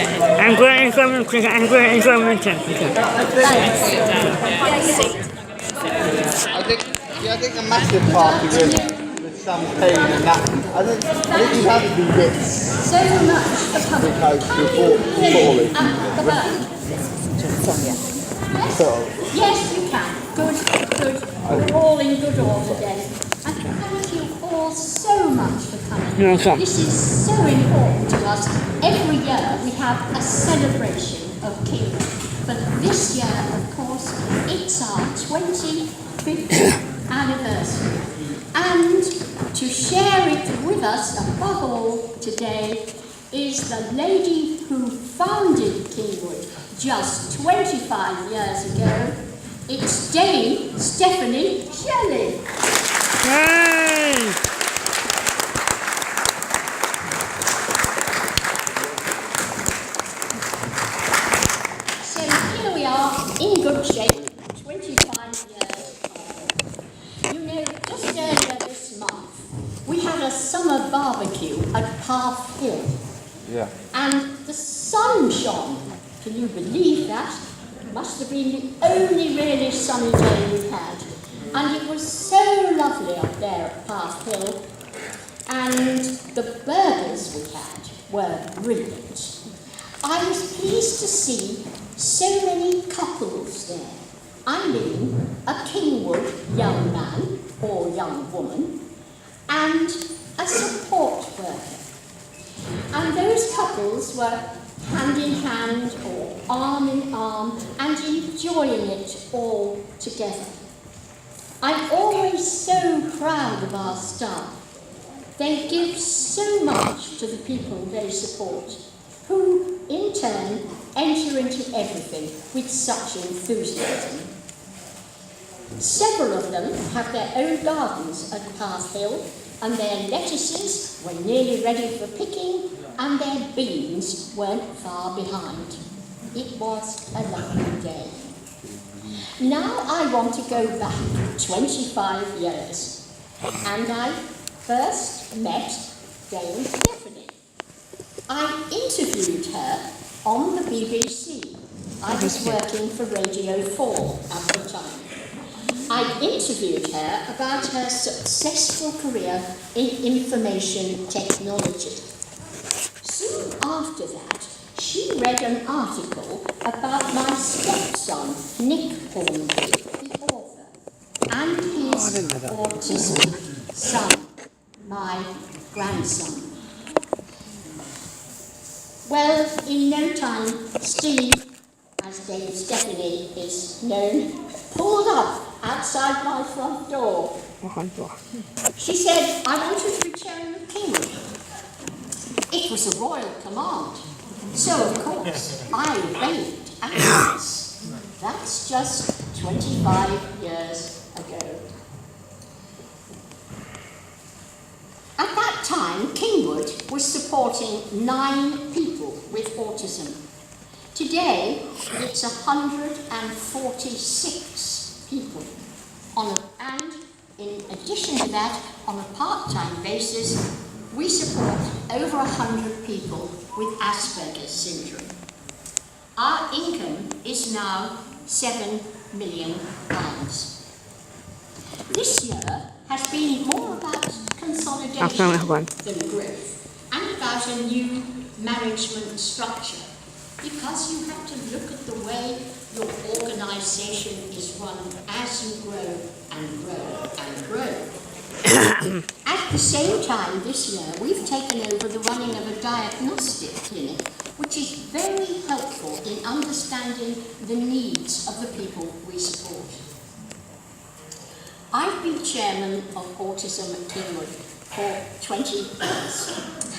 I'm going from cricket. I'm going from cricket. I think a massive party with champagne and that. I think you have to be rich. So much for coming. Because you're poorly. Yes, you can. Good. We're all in good order then. And thank you all so much for coming. This is so important to us. Every year we have a celebration of kingwood. But this year, of course, it's our 25th anniversary. And to share it with us, above all today, is the lady who founded Kingwood just 25 years ago. It's Dame Stephanie Shelley. Hey! So here we are, in good shape, 25 years on. You know, just earlier this month, we had a summer barbecue at Path Hill. Yeah. And the sun shone. Can you believe that? It must have been the only really sunny day we've had. And it was so lovely up there at Path Hill. And the burgers we had were brilliant. I was pleased to see so many couples there. I mean, a Kingwood young man or young woman and a support worker. And those couples were hand in hand or arm in arm and enjoying it all together. I'm always so proud of our staff. They give so much to the people they support, who in turn enter into everything with such enthusiasm. Several of them have their own gardens at Path Hill, and their lettuces were nearly ready for picking, and their beans weren't far behind. It was a lovely day. Now I want to go back 25 years, and I first met Dame Stephanie. I interviewed her on the BBC. I was working for Radio 4 at the time. I interviewed her about her successful career in information technology. Soon after that, she read an article about my stepson, Nick Hornby, the author, and his autistic son, my grandson. Well, in no time, Steve, as Dame Stephanie is known, pulled up outside my front door. She said, I want you to return the Kingwood. It was a royal command. So, of course, I obeyed at once. That's just 25 years ago. At that time, Kingwood was supporting 9 people with autism. Today, it's 146 people. And in addition to that, on a part-time basis, we support over 100 people with Asperger's syndrome. Our income is now £7 million. This year has been more about consolidation than growth, and about a new management structure, because you have to look at the way your organisation is run as you grow and grow and grow. At the same time this year, we've taken over the running of a diagnostic clinic, which is very helpful in understanding the needs of the people we support. I've been chairman of Autism at Kingwood for 20 years,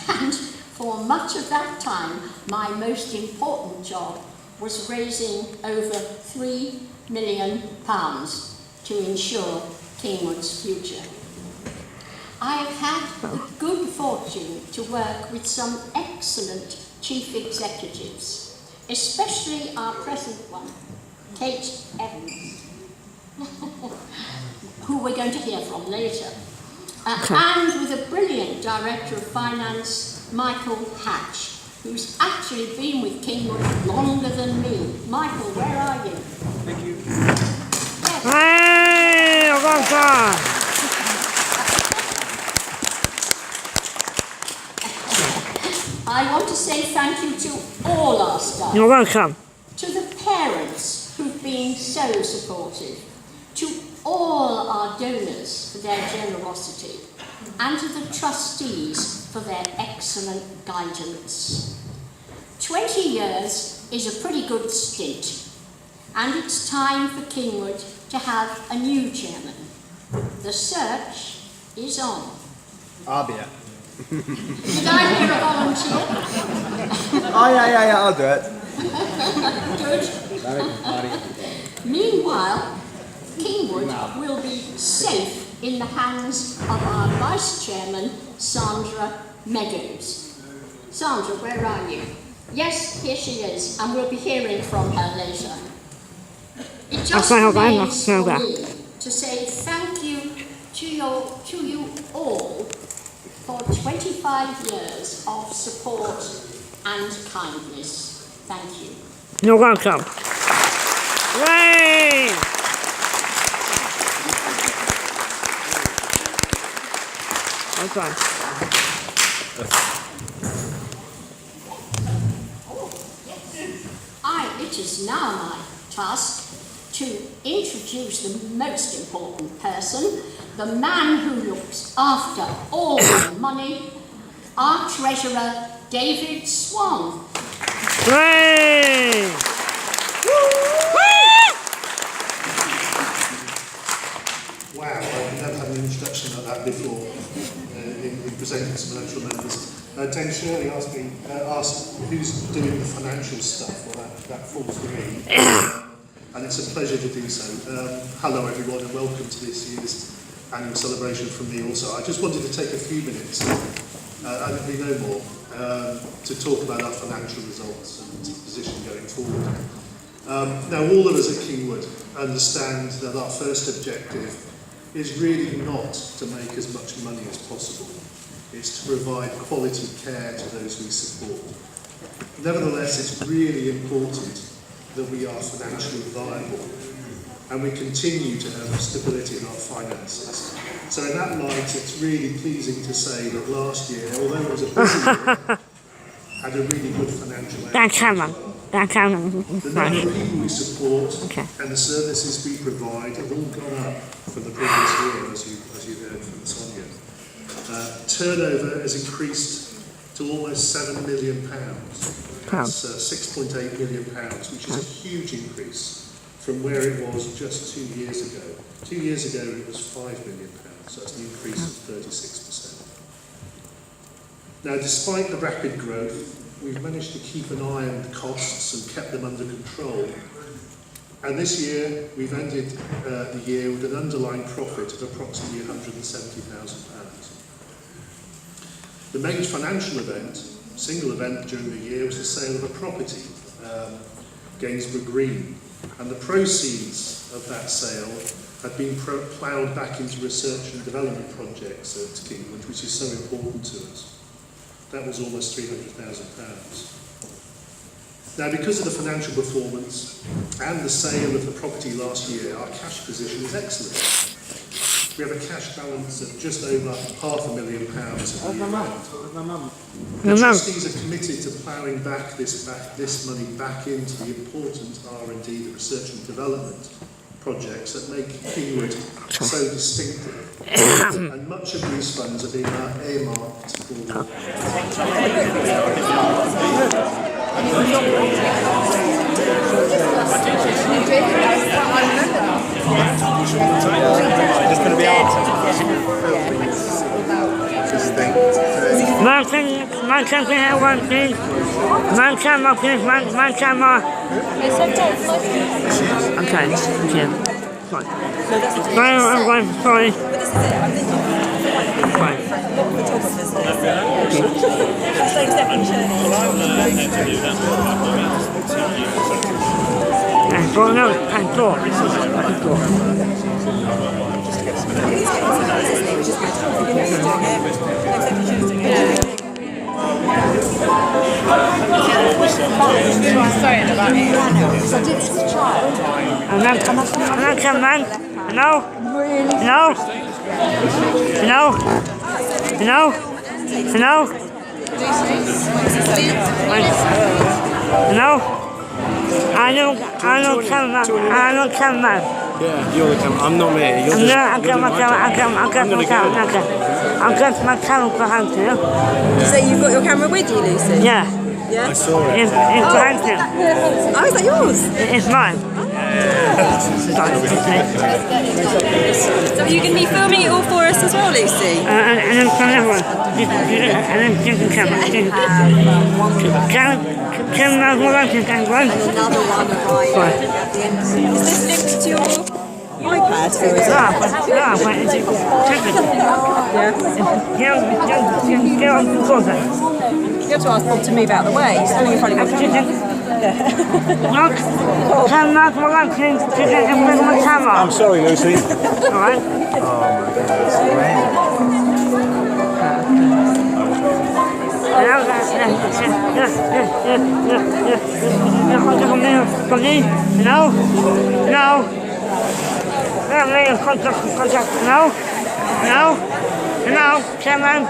and for much of that time, my most important job was raising over £3 million to ensure Kingwood's future. I've had the good fortune to work with some excellent chief executives, especially our present one, Kate Evans, who we're going to hear from later, and with a brilliant director of finance, Michael Hatch, who's actually been with Kingwood longer than me. Michael, where are you? Thank you. Yes. Hey, welcome. I want to say thank you to all our staff. You're welcome. To the parents who've been so supportive, to all our donors for their generosity, and to the trustees for their excellent guidance. 20 years is a pretty good stint, and it's time for Kingwood to have a new chairman. The search is on. I'll be it. Did I hear a volunteer? Oh, yeah, I'll do it. Good. Meanwhile, Kingwood will be safe in the hands of our Vice Chairman, Sandra Meadows. Sandra, where are you? Yes, here she is, and we'll be hearing from her later. It just remains for me to say thank you to you all for 25 years of support and kindness. Thank you. You're welcome. Yay! Okay. It is now my task to introduce the most important person, the man who looks after all the money, our treasurer, David Swan. Hooray! Wow, I've never had an introduction like that before in presenting some electoral members. Dame Shirley asked who's doing the financial stuff. Well, that falls to me. And it's a pleasure to do so. Hello everyone and welcome to this year's annual celebration from me also. I just wanted to take a few minutes, I think we know more, to talk about our financial results and position going forward. Now all of us at Kingwood understand that our first objective is really not to make as much money as possible. It's to provide quality care to those we support. Nevertheless, it's really important that we are financially viable and we continue to have stability in our finances. So in that light, it's really pleasing to say that last year, although it was a busy year, had a really good financial outcome. The number of people we support and the services we provide have all gone up from the previous year, as you heard from Sonia. Turnover has increased to almost £7 million. That's £6.8 million, which is a huge increase from where it was just 2 years ago. 2 years ago it was £5 million, so that's an increase of 36%. Now, despite the rapid growth, we've managed to keep an eye on the costs and kept them under control. And this year, we've ended the year with an underlying profit of approximately £170,000. The main financial event, single event during the year, was the sale of a property, Gainsborough Green. And the proceeds of that sale had been ploughed back into research and development projects at Kingwood, which is so important to us. That was almost £300,000. Now, because of the financial performance and the sale of the property last year, our cash position is excellent. We have a cash balance of just over £500,000 at the year end. The trustees are committed to ploughing back this money back into the important R&D, the research and development projects that make Kingwood so distinctive. And much of these funds are being earmarked for My camera, one please. My camera, please. My camera. Okay, thank you. Right. Sorry. Right. And then come on. No. No. No. No. No. No. I don't come on. Yeah, you're the camera. I'm not me. You're I'm just, not. I'll get my camera behind you. So you've got your camera with you, Lucy? Yeah. Yeah? I saw it. It's behind you. Oh, is that yours? It's mine. So you can be filming it all for us as well, Lucy? And then from everyone. And then you can come. Can one? Another one right at the end. Is this linked to your iPad? Or is it? You have to ask Bob to move out of the way. He's standing in front of your camera. I'm sorry, Lucy. Alright. No, come on.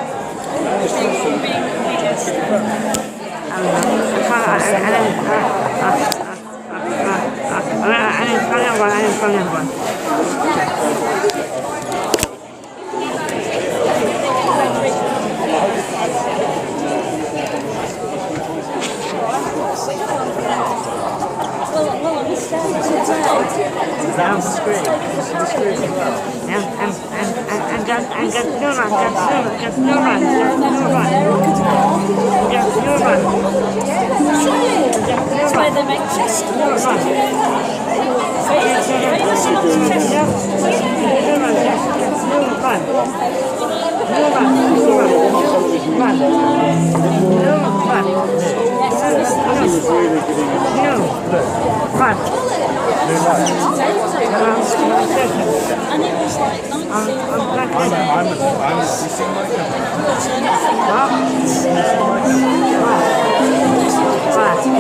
Down the screen. That's why they make chest. And it was like 19. I'm